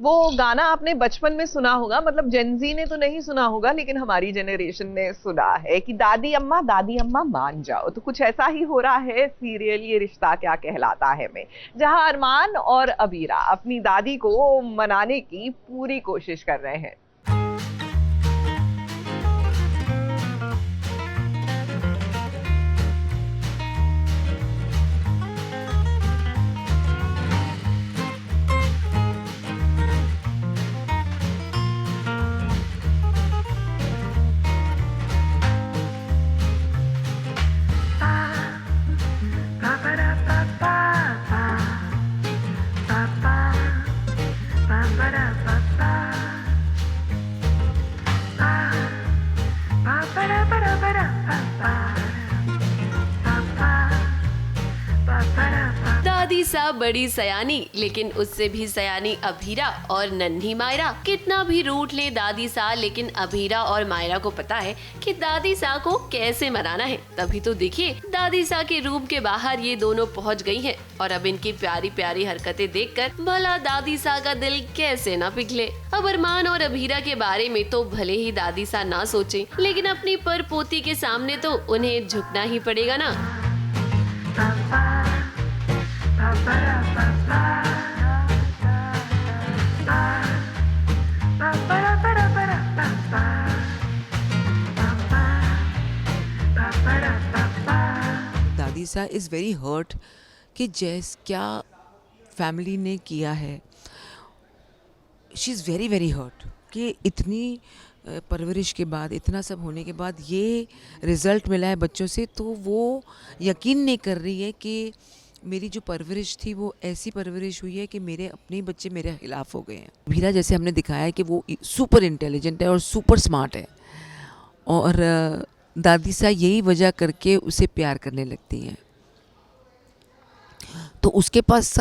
वो गाना आपने बचपन में सुना होगा, मतलब जेनजी ने तो नहीं सुना होगा लेकिन हमारी जनरेशन ने सुना है कि दादी अम्मा मान जाओ। तो कुछ ऐसा ही हो रहा है सीरियल ये रिश्ता क्या कहलाता है में, जहां अरमान और अबीरा अपनी दादी को मनाने की पूरी कोशिश कर रहे हैं। दादी सा बड़ी सयानी, लेकिन उससे भी सयानी अभीरा और नन्ही मायरा। कितना भी रूठ ले दादी सा, लेकिन अभीरा और मायरा को पता है कि दादी सा को कैसे मनाना है। तभी तो देखिए दादी सा के रूम के बाहर ये दोनों पहुंच गई हैं और अब इनकी प्यारी प्यारी हरकतें देखकर भला दादी सा का दिल कैसे ना पिघले। अब अरमान और अभीरा के बारे में तो भले ही दादी सा ना सोचे, लेकिन अपनी परपोती के सामने तो उन्हें झुकना ही पड़ेगा ना। दादी सा इज़ वेरी हर्ट कि क्या फैमिली ने किया है। She is very very hurt कि इतनी परवरिश के बाद, इतना सब होने के बाद ये रिज़ल्ट मिला है बच्चों से, तो वो यकीन नहीं कर रही है कि मेरी जो परवरिश थी वो ऐसी परवरिश हुई है कि मेरे अपने बच्चे मेरे खिलाफ हो गए हैं। भीरा जैसे हमने दिखाया है कि वो सुपर इंटेलिजेंट है और सुपर स्मार्ट है, और दादी सा यही वजह करके उसे प्यार करने लगती हैं। तो उसके पास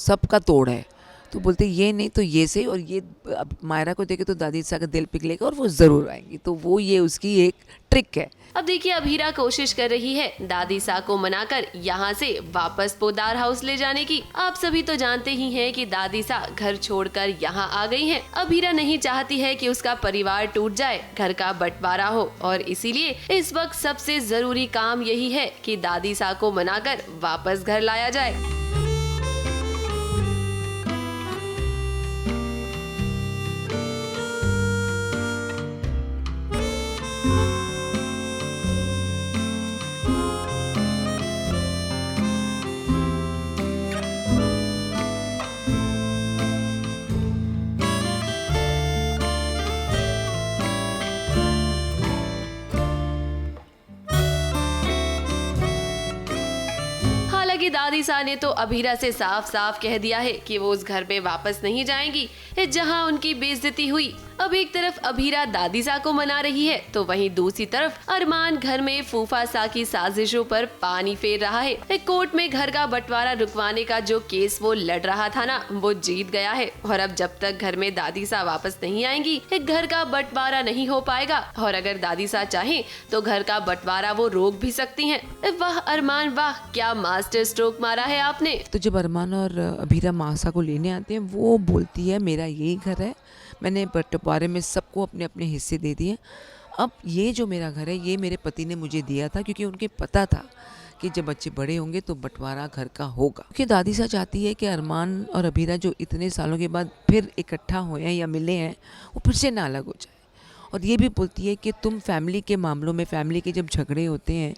सब का तोड़ है, तो बोलते ये नहीं तो ये से, और ये अब मायरा को देखे तो दादी सा का दिल पिघलेगा और वो ज़रूर आएंगी। तो वो ये उसकी एक ट्रिक है। अब देखिए अभीरा कोशिश कर रही है दादी सा को मनाकर यहाँ से वापस पोदार हाउस ले जाने की। आप सभी तो जानते ही हैं कि दादी सा घर छोड़कर यहाँ आ गई हैं। अभीरा नहीं चाहती है कि उसका परिवार टूट जाए, घर का बंटवारा हो, और इसीलिए इस वक्त सबसे जरूरी काम यही है कि दादी सा को मनाकर वापस घर लाया जाए। हालांकि दादी सा ने तो अभीरा से साफ साफ कह दिया है कि वो उस घर में वापस नहीं जाएंगी जहां उनकी बेइज्जती हुई। अब एक तरफ अभीरा दादी सा को मना रही है, तो वहीं दूसरी तरफ अरमान घर में फूफा सा की साजिशों पर पानी फेर रहा है। कोर्ट में घर का बंटवारा रुकवाने का जो केस वो लड़ रहा था ना, वो जीत गया है, और अब जब तक घर में दादी सा वापस नहीं आएंगी घर का बंटवारा नहीं हो पाएगा। और अगर दादी सा चाहे तो घर का बंटवारा वो रोक भी सकती हैं। वाह अरमान वाह, क्या मास्टर स्ट्रोक मारा है आपने। तो जब अरमान और अभीरा मासा को लेने आते हैं, वो बोलती है मेरा यही घर है, मैंने बंटवारे में सबको अपने अपने हिस्से दे दिए। अब ये जो मेरा घर है ये मेरे पति ने मुझे दिया था, क्योंकि उनके पता था कि जब बच्चे बड़े होंगे तो बंटवारा घर का होगा। क्योंकि दादी सा चाहती है कि अरमान और अभीरा जो इतने सालों के बाद फिर इकट्ठा हुए हैं या मिले हैं, वो फिर से ना अलग हो जाए। और ये भी बोलती है कि तुम फैमिली के मामलों में, फैमिली के जब झगड़े होते हैं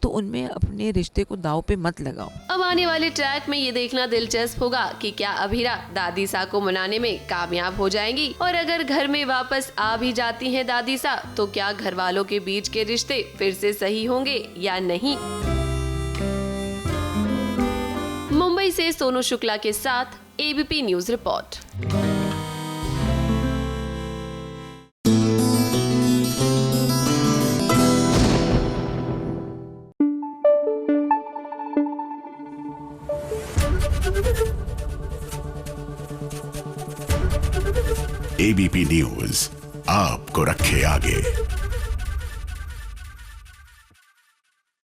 तो उनमें अपने रिश्ते को दाव पे मत लगाओ। अब आने वाले ट्रैक में ये देखना दिलचस्प होगा कि क्या अभीरा दादी सा को मनाने में कामयाब हो जाएंगी, और अगर घर में वापस आ भी जाती हैं दादी सा, तो क्या घर वालों के बीच के रिश्ते फिर से सही होंगे या नहीं। मुंबई से सोनू शुक्ला के साथ ABP news report. ABP news आपको रखे आगे।